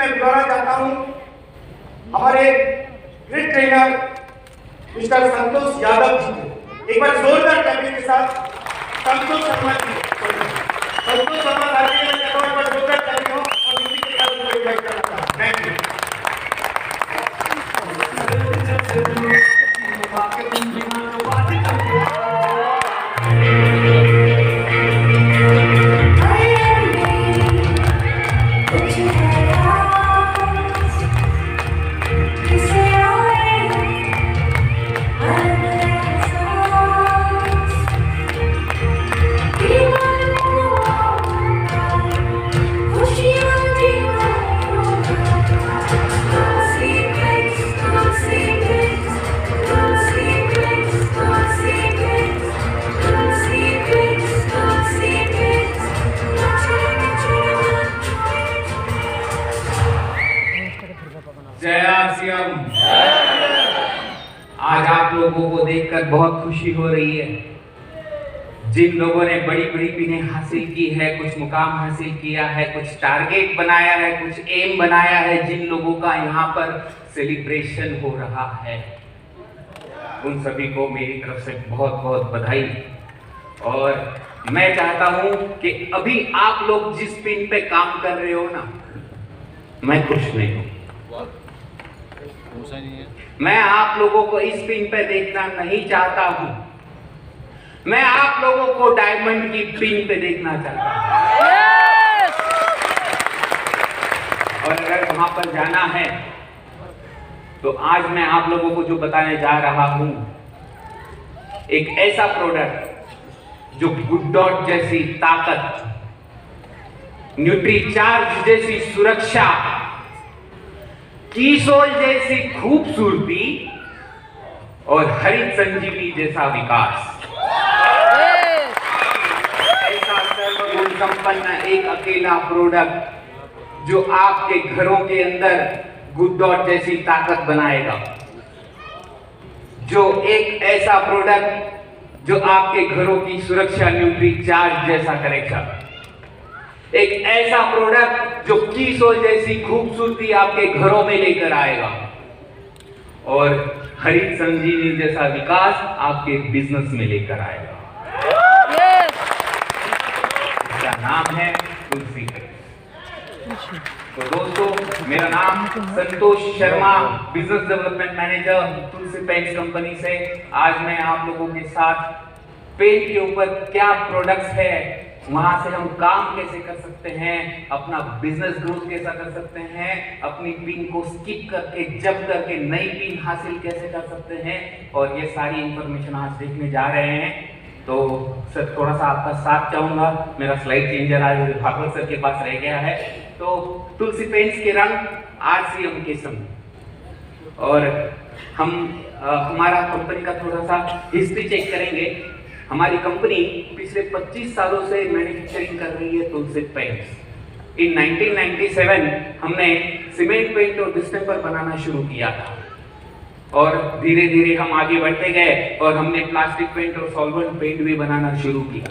मैं बुलाना चाहता हूं हमारे grid trainer mister Santosh Yadav ji को। एक बार जोरदार ताली के साथ संतोष शर्मा जी, संतोष शर्मा साथी ने एक बार जोरदार ताली हो और इसी के साथ मैं इनवाइट करता हूं। Thank you. आज आप लोगों को देखकर बहुत खुशी हो रही है। जिन लोगों ने बड़ी बड़ी पिनें हासिल की है, कुछ मुकाम हासिल किया है, कुछ टारगेट बनाया है, कुछ एम बनाया है, जिन लोगों का यहाँ पर सेलिब्रेशन हो रहा है, उन सभी को मेरी तरफ से बहुत बहुत बधाई। और मैं चाहता हूं कि अभी आप लोग जिस पिन पे काम कर रहे हो ना, मैं खुश नहीं हूं। मैं आप लोगों को इस पिन पे देखना नहीं चाहता हूं। मैं आप लोगों को डायमंड की पिन पे देखना चाहता हूं। और अगर वहां पर जाना है तो आज मैं आप लोगों को जो बताने जा रहा हूं, एक ऐसा प्रोडक्ट जो गुड डॉट जैसी ताकत, न्यूट्रीचार्ज जैसी सुरक्षा, कीसोल जैसी खूबसूरती और हरित संजीवनी जैसा विकास, ऐसा सर्वगुण संपन्न एक अकेला प्रोडक्ट जो आपके घरों के अंदर गुड डॉट जैसी ताकत बनाएगा, जो एक ऐसा प्रोडक्ट जो आपके घरों की सुरक्षा न्यूट्रीचार्ज जैसा करेगा, एक ऐसा प्रोडक्ट जो कीसोल जैसी खूबसूरती आपके घरों में लेकर आएगा और हरित संजीवनी जैसा विकास आपके बिजनेस में लेकर आएगा। इसका नाम है तुलसी पेंट्स। तो दोस्तों, मेरा नाम Santosh Sharma, business development manager, तुलसी पेंट्स कंपनी से। आज मैं आप लोगों के साथ पेंट के ऊपर क्या प्रोडक्ट्स है, वहां से हम काम कैसे कर सकते हैं, अपना बिजनेस ग्रोथ कैसा कर सकते हैं, अपनी पिन को स्किप करके जब करके नई पिन हासिल कैसे कर सकते हैं, और ये सारी इंफॉर्मेशन आज देखने जा रहे हैं। तो सर, थोड़ा सा आपका साथ चाहूंगा। मेरा स्लाइड चेंजर आज भागवत सर के पास रह गया है। तो तुलसी पेंट्स के रंग RCM के संग, और हम हमारा कंपनी का थोड़ा सा हिस्ट्री चेक करेंगे। हमारी कंपनी पिछले 25 सालों से मैन्युफैक्चरिंग कर रही है तुलसी पेंट्स। इन 1997 हमने सीमेंट पेंट और डिस्टेंपर बनाना शुरू किया था, और धीरे धीरे हम आगे बढ़ते गए और हमने प्लास्टिक पेंट और सॉल्वेंट पेंट भी बनाना शुरू किया।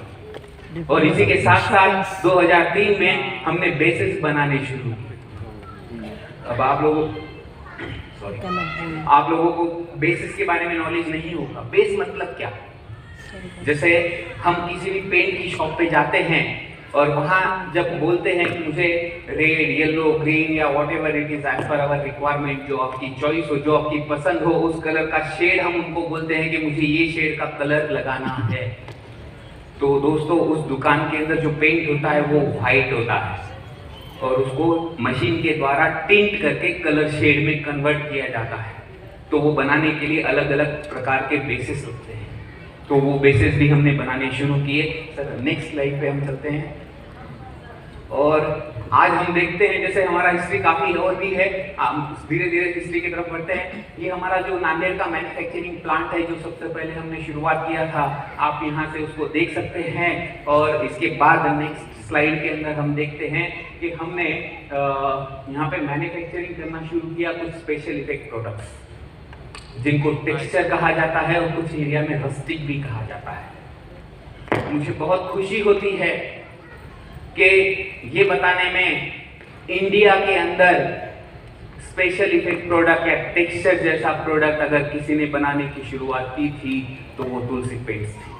और इसी के साथ साथ 2003 में हमने बेसिस बनाने शुरू किए। अब आप लोगों को बेसिस के बारे में नॉलेज नहीं होगा। बेस मतलब क्या? जैसे हम किसी भी पेंट की शॉप पे जाते हैं और वहाँ जब बोलते हैं कि मुझे रेड, येलो, ग्रीन या whatever it is as per our requirement, जो आपकी चॉइस हो, जो आपकी पसंद हो, उस कलर का शेड हम उनको बोलते हैं कि मुझे ये शेड का कलर लगाना है। तो दोस्तों, उस दुकान के अंदर जो पेंट होता है वो व्हाइट होता है और उसको मशीन के द्वारा टिंट करके कलर शेड में कन्वर्ट किया जाता है। तो वो बनाने के लिए अलग अलग प्रकार के बेसिस होते हैं। तो वो बेसिस भी हमने बनाने शुरू किए। सर, नेक्स्ट स्लाइड पे हम चलते हैं। और आज हम देखते हैं, जैसे हमारा हिस्ट्री काफी और भी है, धीरे धीरे हिस्ट्री की तरफ बढ़ते हैं। ये हमारा जो नांदेड़ का मैन्युफैक्चरिंग प्लांट है, जो सबसे पहले हमने शुरुआत किया था, आप यहाँ से उसको देख सकते हैं। और इसके बाद नेक्स्ट स्लाइड के अंदर हम देखते हैं कि हमने यहाँ पे मैन्युफैक्चरिंग करना शुरू किया कुछ स्पेशल इफेक्ट प्रोडक्ट्स, जिनको टेक्सचर कहा जाता है और कुछ एरिया में रस्टिक भी कहा जाता है। मुझे बहुत खुशी होती है कि ये बताने में इंडिया के अंदर स्पेशल इफेक्ट प्रोडक्ट या टेक्सचर जैसा प्रोडक्ट अगर किसी ने बनाने की शुरुआत की थी तो वो तुलसी पेंट्स थी।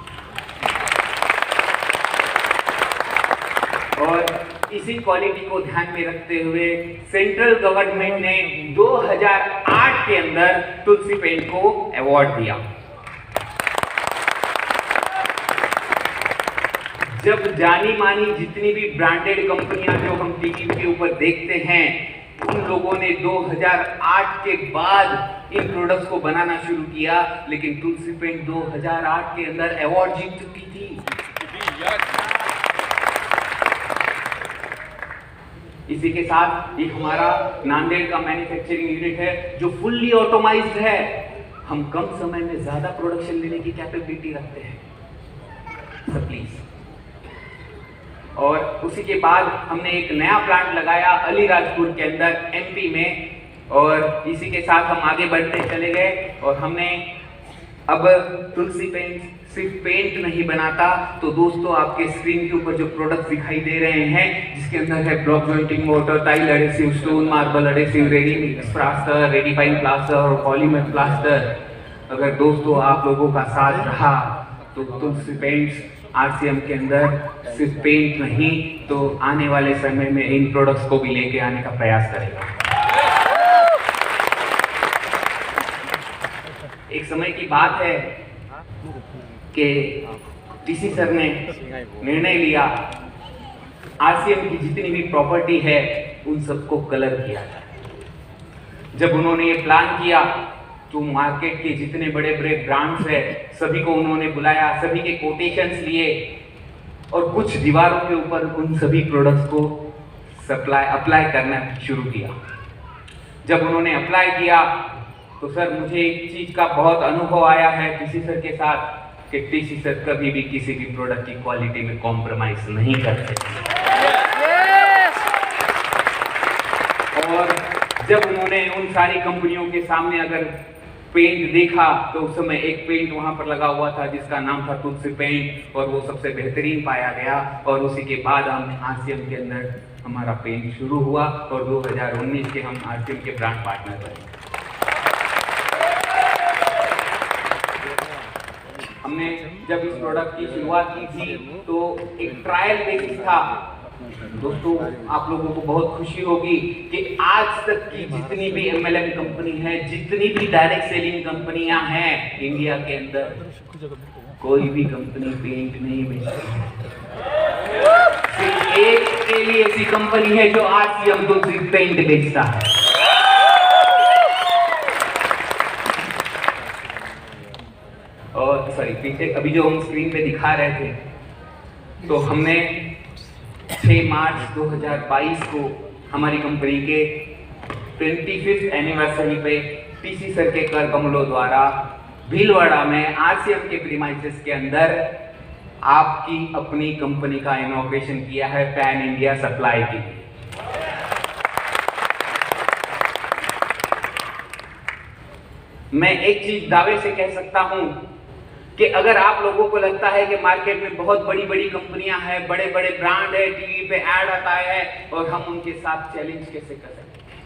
और इसी क्वालिटी को ध्यान में रखते हुए सेंट्रल गवर्नमेंट ने 2008 के अंदर तुलसी पेंट को अवार्ड दिया। जब जानी मानी जितनी भी ब्रांडेड कंपनियां जो हम टीवी के ऊपर देखते हैं, उन लोगों ने 2008 के बाद इन प्रोडक्ट्स को बनाना शुरू किया, लेकिन तुलसी पेंट 2008 के अंदर अवार्ड जीत चुकी थी। इसी के साथ ये हमारा नांदेड़ का मैन्युफैक्चरिंग यूनिट है जो फुल्ली ऑटोमाइज्ड है। हम कम समय में ज्यादा प्रोडक्शन लेने की कैपेबिलिटी रखते हैं। Sir please. और उसी के बाद हमने एक नया प्लांट लगाया अलीराजपुर के अंदर एमपी में, और इसी के साथ हम आगे बढ़ते चले गए और हमने अब तुलसी पेंट सिर्फ पेंट नहीं बनाता। तो दोस्तों आपके स्क्रीन के ऊपर जो प्रोडक्ट दिखाई दे रहे हैं, जिसके अंदर है block jointing motor, tile adhesive, stone marble adhesive, ready mix plaster, ready fine plaster और पॉलीमर प्लास्टर, अगर दोस्तों आप लोगों का साथ रहा तो तुलसी पेंट्स आरसीएम के अंदर सिर्फ पेंट नहीं तो आने वाले समय में इन प्रोडक्ट्स को भी लेके आने का प्रयास करेगा। एक समय की बात है कि टीसी सर ने निर्णय लिया आरसीएम की जितनी भी प्रॉपर्टी है उन सबको कलर किया जाए। जब उन्होंने ये प्लान किया तो मार्केट के जितने बड़े बड़े ब्रांड्स है सभी को उन्होंने बुलाया, सभी के कोटेशंस लिए और कुछ दीवारों के ऊपर उन सभी प्रोडक्ट्स को अप्लाई करना शुरू किया। जब उन्होंने अप्लाई किया तो सर मुझे एक चीज का बहुत अनुभव आया है टीसी सर के साथ कि टीसी सर कभी भी किसी भी प्रोडक्ट की क्वालिटी में कॉम्प्रोमाइज नहीं करते। और जब उन्होंने उन सारी कंपनियों के सामने अगर पेंट देखा तो उस समय एक पेंट वहां पर लगा हुआ था जिसका नाम था तुलसी पेंट, और वो सबसे बेहतरीन पाया गया। और उसी के बाद हम आरसीएम के अंदर हमारा पेंट शुरू हुआ और 2019 के हम आरसीएम के ब्रांड पार्टनर बने। हमने जब इस प्रोडक्ट की शुरुआत की थी तो एक ट्रायल बेसिस था। दोस्तों आप लोगों को बहुत खुशी होगी कि आज तक की जितनी भी एमएलएम कंपनी है, जितनी भी डायरेक्ट सेलिंग कंपनियां हैं इंडिया के अंदर, कोई भी कंपनी पेंट नहीं बेचती है। सिर्फ एक अकेली ऐसी कंपनी है जो आरसीएम तुलसी पेंट बेचता है। और सॉरी पीछे अभी जो हम स्क्रीन पे दिखा रहे थे, तो हमने 6 मार्च 2022 को हमारी कंपनी के 25th एनिवर्सरी पे टीसी सर के कर कमलों द्वारा भीलवाड़ा में आरसीएम के प्रीमाइसेस के अंदर आपकी अपनी कंपनी का इनॉग्रेशन किया है पैन इंडिया सप्लाई के लिए। मैं एक चीज दावे से कह सकता हूं कि अगर आप लोगों को लगता है कि मार्केट में बहुत बड़ी बड़ी कंपनियां हैं, बड़े बड़े ब्रांड है, टीवी पे ऐड आता है और हम उनके साथ चैलेंज कैसे कर सकते हैं,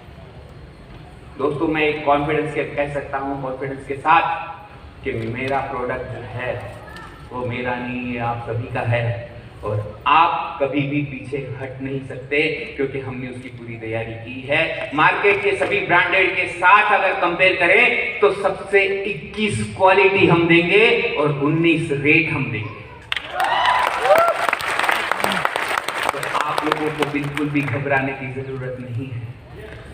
दोस्तों मैं एक कॉन्फिडेंस के कह सकता हूं, कॉन्फिडेंस के साथ कि मेरा प्रोडक्ट जो है वो मेरा नहीं है, आप सभी का है और आप कभी भी पीछे हट नहीं सकते क्योंकि हमने उसकी पूरी तैयारी की है। मार्केट के सभी ब्रांडेड के साथ अगर कंपेयर करें तो सबसे 21 क्वालिटी हम देंगे और 19 रेट हम देंगे। तो आप लोगों को बिल्कुल भी घबराने की जरूरत नहीं है।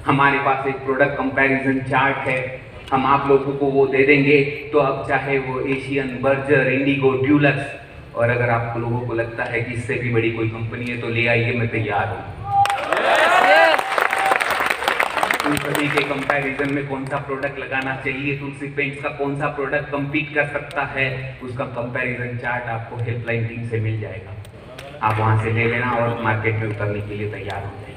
हमारे पास एक प्रोडक्ट कंपैरिजन चार्ट है, हम आप लोगों को वो दे देंगे। तो अब चाहे वो एशियन, बर्जर, इंडिगो, ड्यूलक्स, और अगर आप लोगों को लगता है कि इससे भी बड़ी कोई कंपनी है तो ले आइए, मैं तैयार हूँ। उन सभी के कंपैरिजन में कौन सा प्रोडक्ट लगाना चाहिए, तुलसी पेंट्स का कौन सा प्रोडक्ट कम्पीट कर सकता है, उसका कंपैरिजन चार्ट आपको हेल्पलाइन टीम से मिल जाएगा। आप वहाँ से ले लेना और मार्केट में उतरने के लिए तैयार हो जाइए।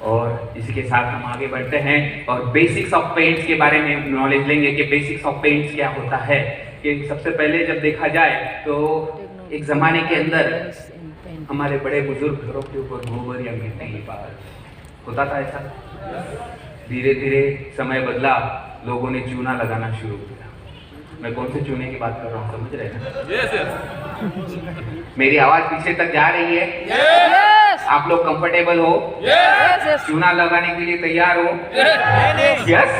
और इसी के साथ हम आगे बढ़ते हैं और बेसिक्स ऑफ पेंट्स के बारे में नॉलेज लेंगे कि बेसिक्स ऑफ पेंट्स क्या होता है। कि सबसे पहले जब देखा जाए तो एक जमाने के अंदर हमारे बड़े बुजुर्ग घरों के ऊपर गोबर या मिट्टी होता था ऐसा। धीरे धीरे समय बदला, लोगों ने चूना लगाना शुरू किया। मैं कौन से चूने की बात कर रहा हूँ, समझ रहे हैं? मेरी आवाज पीछे तक जा रही है? आप लोग कंफर्टेबल हो? चूना लगाने के लिए तैयार हो? यस?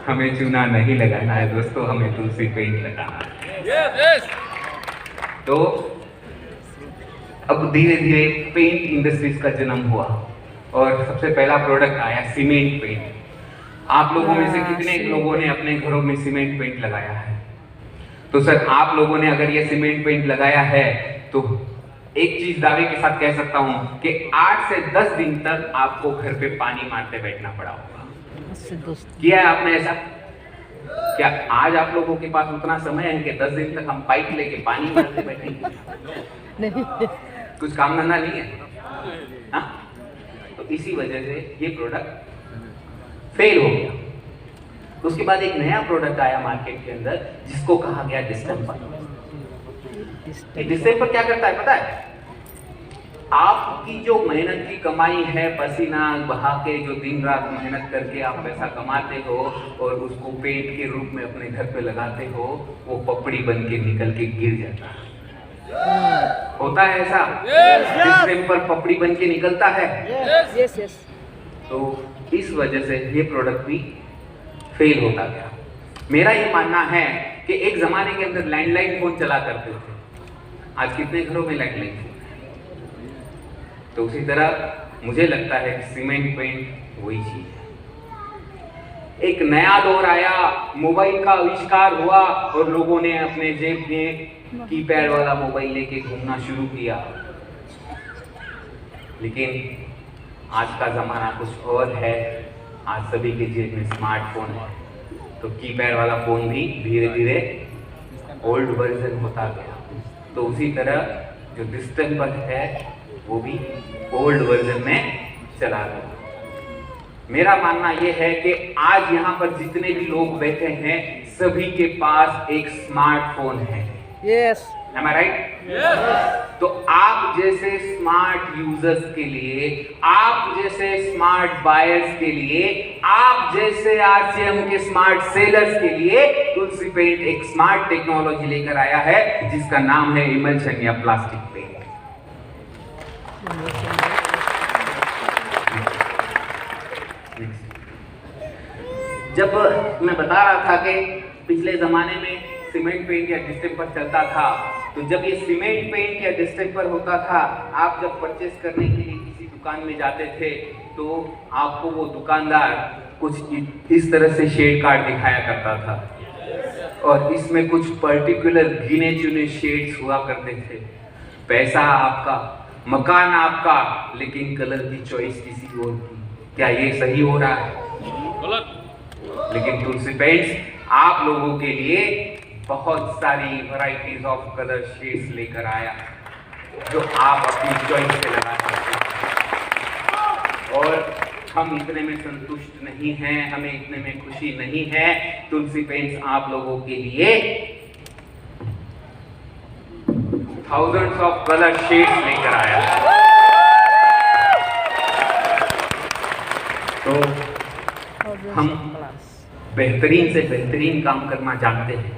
हमें चूना नहीं लगाना है दोस्तों, हमें तुलसी पेंट लगाना है। तो अब धीरे धीरे पेंट इंडस्ट्रीज का जन्म हुआ और सबसे पहला प्रोडक्ट आया सीमेंट पेंट। आप लोगों में से कितने लोगों ने अपने घरों में सीमेंट पेंट लगाया है? तो सर, आप लोगों ने अगर ये सीमेंट पेंट लगाया है तो एक चीज दावे के साथ कह सकता हूं कि 8 से 10 दिन तक आपको घर पे पानी मारते बैठना पड़ा होगा। किया है आपने ऐसा? क्या आज आप लोगों के पास उतना समय है कि 10 दिन तक हम पाइप लेके पानी मारते बैठेंगे? नहीं। कुछ काम धंधा नहीं है? हाँ? तो इसी वजह से ये प्रोडक्ट फेल हो गया। उसके बाद एक नया प्रोडक्ट आया मार्केट के अंदर जिसको कहा गया डिस्टेंपर। डिस्टेंपर क्या करता है पता है? आपकी जो मेहनत की कमाई है, पसीना बहा के जो दिन रात मेहनत करके आप पैसा कमाते हो और उसको पेंट के रूप में अपने घर पे लगाते हो, वो पपड़ी बन के निकल के गिर जाता है। होता है ऐसा? डिस्टेंपर पपड़ी बन के निकलता है। तो इस वजह से ये प्रोडक्ट भी फेल होता गया। मेरा ये मानना है कि एक जमाने के अंदर लैंडलाइन फोन चला करते थे, आज कितने घरों में लैंडलाइन फोन है? तो उसी तरह मुझे लगता है कि सीमेंट पेंट वही चीज है। एक नया दौर आया, मोबाइल का आविष्कार हुआ और लोगों ने अपने जेब में कीपैड वाला मोबाइल लेके घूमना शुरू किया। लेकिन आज का जमाना कुछ और है, आज सभी के जेब में स्मार्टफोन है, तो कीपैड वाला फोन भी धीरे धीरे ओल्ड वर्जन होता गया। तो उसी तरह जो डिस्टेंपर है वो भी ओल्ड वर्जन में चला गया। मेरा मानना ये है कि आज यहाँ पर जितने भी लोग बैठे हैं सभी के पास एक स्मार्टफोन है। Yes. Am I right? Yes. तो आप जैसे स्मार्ट यूजर्स के लिए, आप जैसे स्मार्ट बायर्स के लिए, आप जैसे आरसीएम के स्मार्ट सेलर्स के लिए तुलसी पेंट एक स्मार्ट टेक्नोलॉजी लेकर आया है जिसका नाम है इमल्शन या प्लास्टिक पेंट। जब मैं बता रहा था कि पिछले जमाने में सीमेंट पेंट या डिस्टेंपर चलता था, तो जब ये सीमेंट पेंट या डिस्टेंपर होता था, आप जब परचेस करने के लिए किसी दुकान में जाते थे तो आपको वो दुकानदार कुछ इस तरह से शेड कार्ड दिखाया करता था और इसमें कुछ पर्टिकुलर गिने चुने शेड्स हुआ करते थे। पैसा आपका, मकान आपका, लेकिन कलर की चॉइस किसी और की। क्या ये सही हो रहा है? गलत। लेकिन तुलसी पेंट्स आप लोगों के लिए बहुत सारी वैरायटीज ऑफ कलर शेड्स लेकर आया जो आप अपनी चॉइस से लगा सकते हैं। और हम इतने में संतुष्ट नहीं हैं, हमें इतने में खुशी नहीं है। तुलसी पेंट्स आप लोगों के लिए थाउजेंड्स ऑफ कलर शेड्स लेकर आया। तो हम बेहतरीन से बेहतरीन काम करना जानते हैं,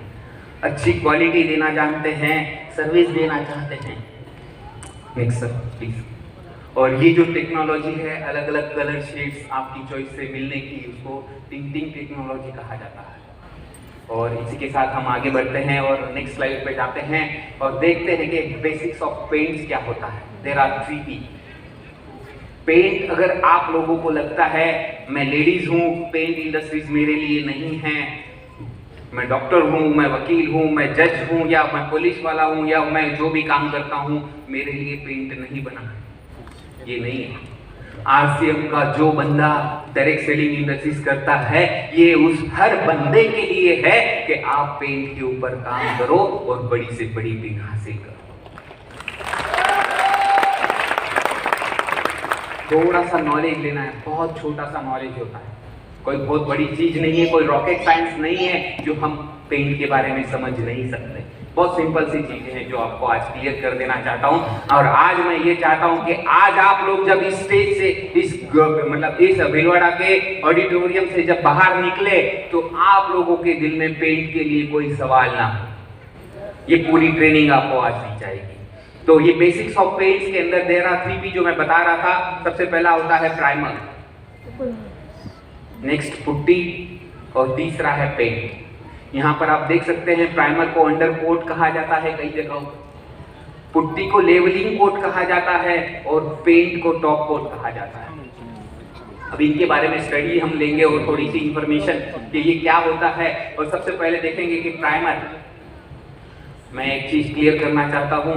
अच्छी क्वालिटी देना जानते हैं, सर्विस देना चाहते हैं। Next sir please. और ये जो टेक्नोलॉजी है अलग अलग कलर शेड्स आपकी चॉइस से मिलने की, उसको टिंटिंग टेक्नोलॉजी कहा जाता है। और इसी के साथ हम आगे बढ़ते हैं और नेक्स्ट स्लाइड पे जाते हैं और देखते हैं कि बेसिक्स ऑफ पेंट्स क्या होता है। There are 3 P। पेंट, अगर आप लोगों को लगता है मैं लेडीज हूँ, पेंट इंडस्ट्रीज मेरे लिए नहीं है, मैं डॉक्टर हूँ, मैं वकील हूँ, मैं जज हूँ, या मैं पुलिस वाला हूँ, या मैं जो भी काम करता हूँ, मेरे लिए पेंट नहीं बना है, ये नहीं है। आरसीएम का जो बंदा डायरेक्ट सेलिंग इंडस्ट्रीज करता है, ये उस हर बंदे के लिए है कि आप पेंट के ऊपर काम करो और बड़ी से बड़ी पेंट हासिल करो। थोड़ा सा नॉलेज लेना है, बहुत छोटा सा नॉलेज होता है, कोई बहुत बड़ी चीज नहीं है, कोई रॉकेट साइंस नहीं है जो हम पेंट के बारे में समझ नहीं सकते। बहुत सिंपल सी चीजें हैं जो आपको आज क्लियर कर देना चाहता हूँ। और आज मैं ये चाहता हूँ कि आज आप लोग जब इस स्टेज से इस भीलवाड़ा के ऑडिटोरियम से जब बाहर निकले तो आप लोगों के दिल में पेंट के लिए कोई सवाल ना हो। ये पूरी ट्रेनिंग आपको आज दी जाएगी। तो ये बेसिक्स ऑफ पेंट्स के अंदर देर आर 3P जो मैं बता रहा था। सबसे पहला होता है प्राइमर, नेक्स्ट पुट्टी और तीसरा है पेंट। यहाँ पर आप देख सकते हैं प्राइमर को अंडर कोट कहा जाता है कई जगहों, पुट्टी को लेवलिंग कोट कहा जाता है और पेंट को टॉप कोट कहा जाता है। अब इनके बारे में स्टडी हम लेंगे और थोड़ी सी इंफॉर्मेशन कि ये क्या होता है। और सबसे पहले देखेंगे कि प्राइमर, मैं एक चीज क्लियर करना चाहता हूं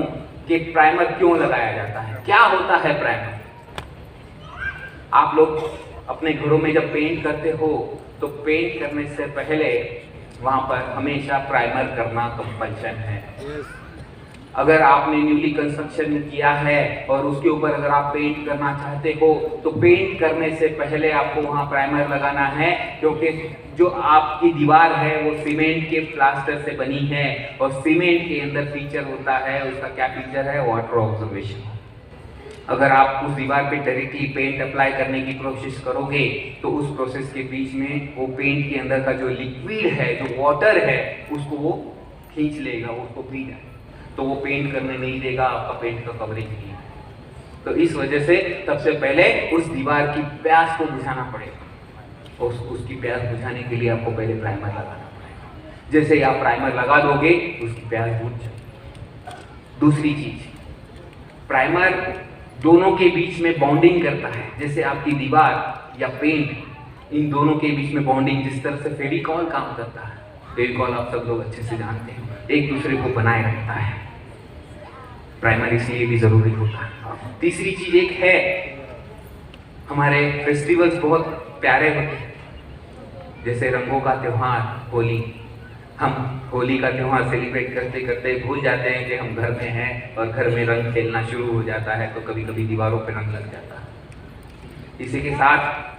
कि प्राइमर क्यों लगाया जाता है, क्या होता है प्राइमर। आप लोग अपने घरों में जब पेंट करते हो तो पेंट करने से पहले वहां पर हमेशा प्राइमर करना कंपल्सन है। अगर आपने न्यूली कंस्ट्रक्शन किया है और उसके ऊपर अगर आप पेंट करना चाहते हो तो पेंट करने से पहले आपको वहां प्राइमर लगाना है, क्योंकि जो आपकी दीवार है वो सीमेंट के प्लास्टर से बनी है और सीमेंट के अंदर फीचर होता है, उसका क्या फीचर है, वाटर ऑब्जर्वेशन। अगर आप उस दीवार पे डायरेक्टली पेंट अप्लाई करने की कोशिश करोगे तो उस प्रोसेस के बीच में वो पेंट के अंदर का जो लिक्विड है, जो वाटर है, उसको वो खींच लेगा, उसको पी जाएगा, तो वो पेंट करने नहीं देगा, आपका पेंट का कवरेज नहीं है। तो इस वजह से सबसे पहले उस दीवार की प्यास को बुझाना पड़ेगा और उसकी प्यास बुझाने के लिए आपको पहले प्राइमर लगाना पड़ेगा। जैसे ही आप प्राइमर लगा दोगे उसकी प्यास बुझ जाएगी। दूसरी चीज, प्राइमर दोनों के बीच में बॉन्डिंग करता है। जैसे आपकी दीवार या पेंट, इन दोनों के बीच में बॉन्डिंग, जिस तरह से फेविकॉल काम करता है, फेविकॉल आप सब लोग अच्छे से जानते हैं, एक दूसरे को बनाए रखता है। प्राइमर इसलिए भी जरूरी होता है। तीसरी चीज एक है, हमारे फेस्टिवल्स बहुत प्यारे होते हैं, जैसे रंगों का त्योहार होली। हम होली का त्योहार सेलिब्रेट करते करते भूल जाते हैं कि हम घर में हैं और घर में रंग खेलना शुरू हो जाता है, तो कभी कभी दीवारों पर रंग लग जाता है। इसी के साथ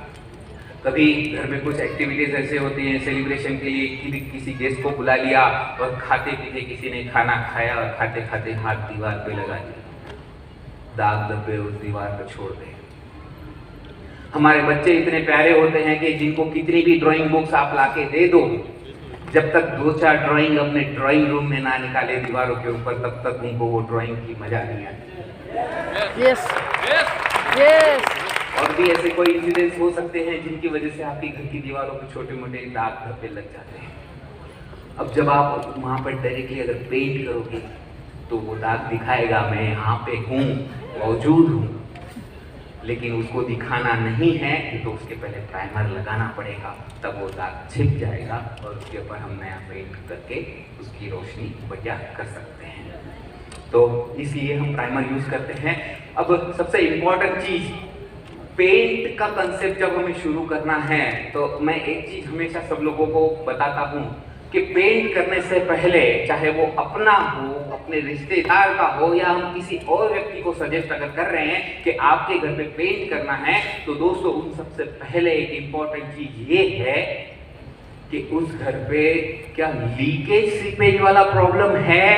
कभी घर में कुछ एक्टिविटीज ऐसे होती हैं सेलिब्रेशन के लिए, किसी गेस्ट को बुला लिया और खाते पीते किसी ने खाना खाया और खाते खाते हाथ दीवार पे लगा दिया, दाग धब्बे उस दीवार पर छोड़ दे। हमारे बच्चे इतने प्यारे होते हैं कि जिनको कितनी भी ड्राइंग बुक्स आप लाके दे दो, जब तक 2-4 ड्राइंग अपने ड्राइंग रूम में ना निकाले दीवारों के ऊपर, तब तक उनको वो ड्राइंग की मजा नहीं आती। Yes yes. और भी ऐसे कोई इंसिडेंट्स हो सकते हैं जिनकी वजह से आपकी घर की दीवारों पे छोटे मोटे दाग धब्बे लग जाते हैं। अब जब आप वहाँ पर डायरेक्टली अगर पेंट करोगे तो वो दाग दिखाएगा, मैं यहाँ पे हूँ, मौजूद हूँ, लेकिन उसको दिखाना नहीं है तो उसके पहले प्राइमर लगाना पड़ेगा, तब वो दाग छिप जाएगा और उसके ऊपर हम नया पेंट करके उसकी रोशनी बढ़िया कर सकते हैं। तो इसलिए हम प्राइमर यूज करते हैं। अब सबसे इम्पोर्टेंट चीज, पेंट का कंसेप्ट जब हमें शुरू करना है तो मैं एक चीज हमेशा सब लोगों को बताता हूँ कि पेंट करने से पहले, चाहे वो अपना हो, अपने रिश्तेदार का हो या हम किसी और व्यक्ति को सजेस्ट अगर कर रहे हैं कि आपके घर पे पेंट करना है, तो दोस्तों उन सबसे पहले एक इम्पॉर्टेंट चीज ये है कि उस घर पे क्या लीकेज सीपेज वाला प्रॉब्लम है,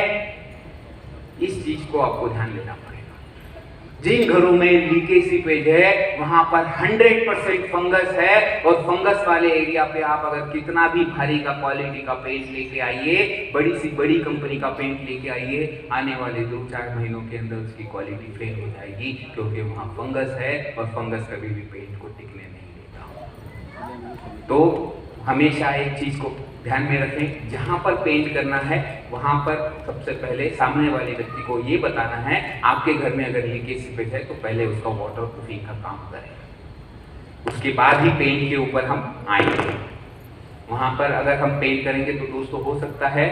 इस चीज को आपको ध्यान देना पड़ेगा। जिन घरों में लीकेज सीपेज है वहां पर 100% फंगस है, और फंगस वाले एरिया पे आप अगर कितना भी भारी का क्वालिटी का पेंट लेके आइए, बड़ी सी बड़ी कंपनी का पेंट लेके आइए, आने वाले 2-4 महीनों के अंदर उसकी क्वालिटी फेल हो जाएगी, क्योंकि वहां फंगस है और फंगस कभी भी पेंट को टिकने नहीं देता। तो हमेशा एक चीज को ध्यान में रखें, जहां पर पेंट करना है वहां पर सबसे पहले सामने वाले व्यक्ति को ये बताना है, आपके घर में अगर लीकेज सीपेज है तो पहले उसका वाटर प्रूफिंग का काम करें, उसके बाद ही पेंट के ऊपर हम आएंगे। वहां पर अगर हम पेंट करेंगे तो दोस्तों हो सकता है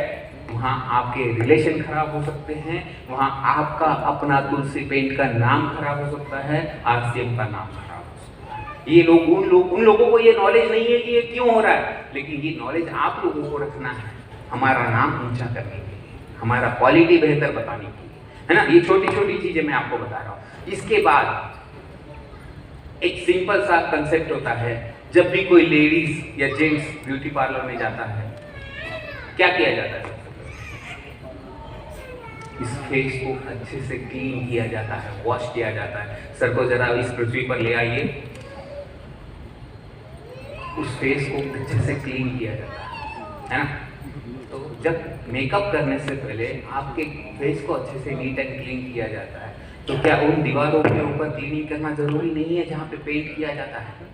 वहां आपके रिलेशन खराब हो सकते हैं, वहां आपका अपना तुलसी पेंट का नाम खराब हो सकता है, RCM का नाम खराब हो सकता है। ये लोग उन लोगों को ये नॉलेज नहीं है कि ये क्यों हो रहा है, लेकिन ये नॉलेज आप लोगों को रखना है हमारा नाम ऊंचा करने के लिए, हमारा क्वालिटी बेहतर बताने के लिए, है ना। ये छोटी छोटी चीजें मैं आपको बता रहा हूँ। इसके बाद एक सिंपल सा कंसेप्ट होता है, जब भी कोई लेडीज या जेंट्स ब्यूटी पार्लर में जाता है क्या किया जाता है? इस फेस को अच्छे से क्लीन किया जाता है, वॉश किया जाता है। सर को जरा इस पृथ्वी पर ले आइए, उस फेस को अच्छे से क्लीन किया जाता है ना। तो जब मेकअप करने से पहले आपके फेस को अच्छे से नीट एंड क्लीन किया जाता है, तो क्या उन दीवारों के ऊपर क्लीनिंग करना जरूरी नहीं है जहाँ पे पेंट किया जाता है?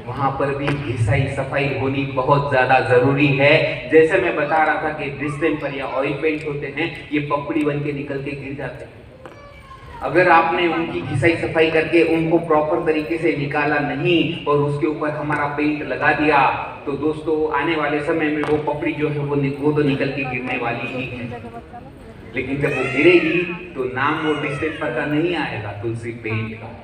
वहाँ पर भी घिसाई सफाई होनी बहुत ज़्यादा ज़रूरी है। जैसे मैं बता रहा था कि डिस्टेम्पर या ऑयल पेंट होते हैं, ये पपड़ी बन के निकल के गिर जाते हैं। अगर आपने उनकी घिसाई सफाई करके उनको प्रॉपर तरीके से निकाला नहीं और उसके ऊपर हमारा पेंट लगा दिया, तो दोस्तों आने वाले समय में वो पपड़ी जो है वो तो निकल के गिरने वाली ही है। लेकिन जब वो गिरेगी तो नाम वो डिस्टेम्पर का नहीं आएगा, तुलसी पेंट का।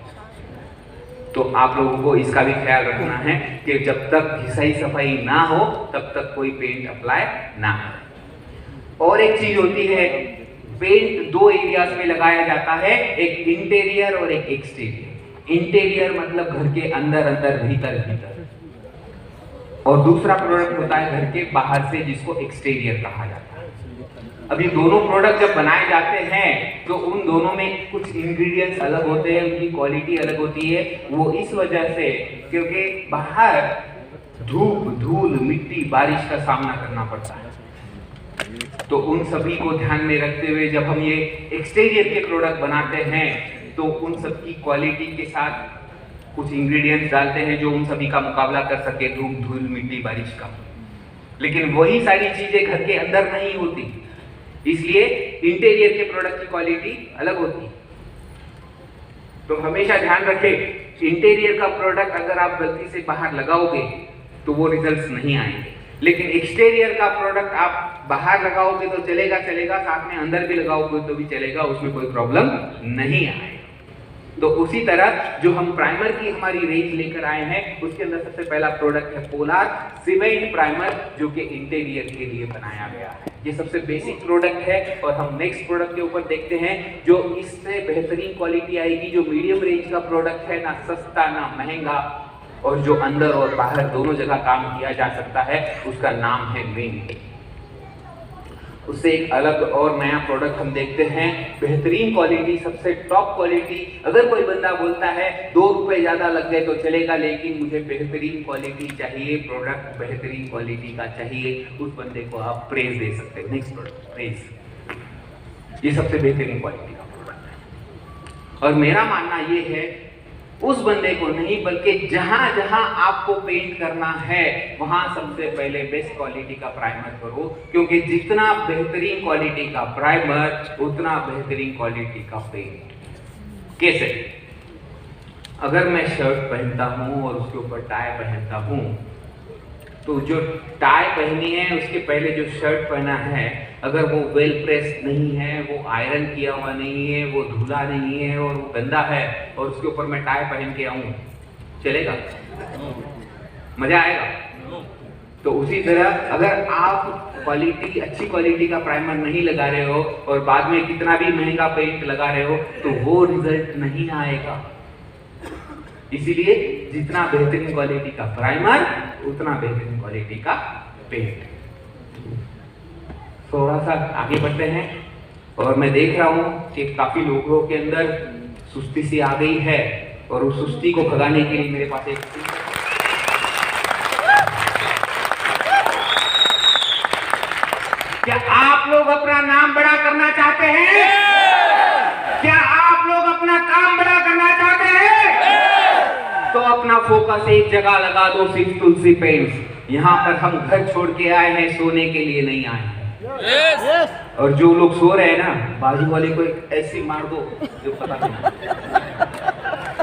तो आप लोगों को इसका भी ख्याल रखना है कि जब तक घिसाई सफाई ना हो तब तक कोई पेंट अप्लाई ना करें। और एक चीज होती है, पेंट दो एरियाज में लगाया जाता है, एक इंटीरियर और एक एक्सटीरियर। इंटीरियर मतलब घर के अंदर अंदर भीतर भीतर, और दूसरा प्रोडक्ट होता है घर के बाहर से, जिसको एक्सटीरियर कहा जाता है। अब ये दोनों प्रोडक्ट जब बनाए जाते हैं तो उन दोनों में कुछ इंग्रेडिएंट्स अलग होते हैं, उनकी क्वालिटी अलग होती है। वो इस वजह से क्योंकि बाहर धूप, धूल, मिट्टी, बारिश का सामना करना पड़ता है। तो उन सभी को ध्यान में रखते हुए जब हम ये एक्सटीरियर के प्रोडक्ट बनाते हैं तो उन सब की क्वालिटी के साथ कुछ इंग्रेडिएंट्स डालते हैं जो उन सभी का मुकाबला कर सके, धूप, धूल, मिट्टी, बारिश का। लेकिन वही सारी चीजें घर के अंदर नहीं होती, इसलिए इंटीरियर के प्रोडक्ट की क्वालिटी अलग होती है। तो हमेशा ध्यान रखें, इंटीरियर का प्रोडक्ट अगर आप गलती से बाहर लगाओगे तो वो रिजल्ट्स नहीं आएंगे। लेकिन एक्सटीरियर का प्रोडक्ट आप बाहर लगाओगे तो चलेगा, साथ में अंदर भी लगाओगे तो भी चलेगा, उसमें कोई प्रॉब्लम नहीं आएगा। तो उसी तरह जो हम प्राइमर की हमारी रेंज लेकर आए हैं, उसके अंदर सबसे पहला प्रोडक्ट है पोलार सीमेंट प्राइमर, जो कि इंटीरियर के लिए बनाया गया है। ये सबसे बेसिक प्रोडक्ट है। और हम नेक्स्ट प्रोडक्ट के ऊपर देखते हैं जो इससे बेहतरीन क्वालिटी आएगी, जो मीडियम रेंज का प्रोडक्ट है, ना सस्ता ना महंगा, और जो अंदर और बाहर दोनों जगह काम किया जा सकता है, उसका नाम है मिंट। उससे एक अलग और नया प्रोडक्ट हम देखते हैं, बेहतरीन क्वालिटी, सबसे टॉप क्वालिटी। अगर कोई बंदा बोलता है 2 रुपए ज्यादा लग गए तो चलेगा, लेकिन मुझे बेहतरीन क्वालिटी चाहिए, प्रोडक्ट बेहतरीन क्वालिटी का चाहिए, उस बंदे को आप प्रेज दे सकते हैं। नेक्स्ट प्रोडक्ट प्रेज, ये सबसे बेहतरीन क्वालिटी का प्रोडक्ट है। और मेरा मानना ये है, उस बंदे को नहीं बल्कि जहां जहां आपको पेंट करना है वहां सबसे पहले बेस्ट क्वालिटी का प्राइमर करो, क्योंकि जितना बेहतरीन क्वालिटी का प्राइमर उतना बेहतरीन क्वालिटी का पेंट। कैसे? अगर मैं शर्ट पहनता हूं और उसके ऊपर टाई पहनता हूं, तो जो टाई पहनी है उसके पहले जो शर्ट पहना है, अगर वो वेल प्रेस नहीं है, वो आयरन किया हुआ नहीं है, वो धुला नहीं है और वो गंदा है, और उसके ऊपर मैं टाई पहन के आऊं, चलेगा? मजा आएगा? तो उसी तरह अगर आप क्वालिटी, अच्छी क्वालिटी का प्राइमर नहीं लगा रहे हो और बाद में कितना भी महंगा पेंट लगा रहे हो, तो वो रिजल्ट नहीं आएगा। इसीलिए जितना बेहतरीन क्वालिटी का प्राइमर उतना बेहतरीन क्वालिटी का पेंट। थोड़ा सा आगे बढ़ते हैं, और मैं देख रहा हूं कि काफी लोगों के अंदर सुस्ती सी आ गई है, और उस सुस्ती को भगाने के लिए मेरे पास एक क्या आप लोग अपना नाम बड़ा करना चाहते हैं? क्या आप लोग अपना काम बड़ा करना चाहते हैं? तो अपना फोकस एक जगह लगा दो, सिर्फ तुलसी पेंट्स। यहाँ पर हम घर छोड़ के आए हैं, सोने के लिए नहीं आए हैं। Yes. और जो लोग सो रहे हैं ना, बाजू वाले को एक ऐसी मार दो जो पता नहीं।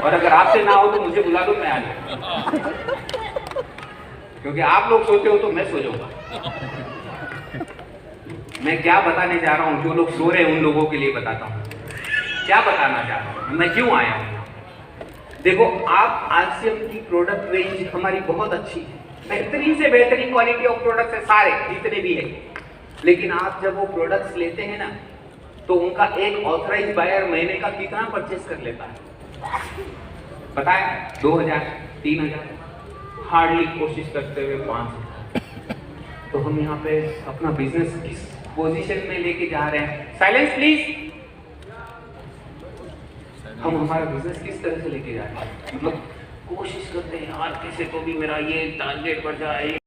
और अगर आपसे ना हो तो मुझे बुला दो, मैं आ जाऊंगा, क्योंकि आप लोग सोते हो तो मैं सो जाऊंगा। मैं क्या बताने जा रहा हूँ, जो लोग सो रहे हैं उन लोगों के लिए बताता हूँ क्या बताना चाह रहा हूँ, मैं क्यों आया हूँ। देखो, आप आरसीएम की प्रोडक्ट रेंज हमारी बहुत अच्छी है, बेहतरीन से बेहतरीन क्वालिटी ऑफ प्रोडक्ट्स है सारे जितने भी है। लेकिन आप जब वो प्रोडक्ट्स लेते हैं ना, तो उनका एक ऑथराइज बायर महीने का कितना परचेस कर लेता है पता है? 2000, 3000, हार्डली कोशिश करते हुए 5000। तो हम यहाँ पे अपना बिजनेस किस पोजीशन में लेके जा रहे हैं। Silence please. हम हमारा बिजनेस किस तरह से लेके जा रहे हैं, मतलब कोशिश करते हैं यार कैसे तो भी मेरा ये टारगेट बढ़ जाए।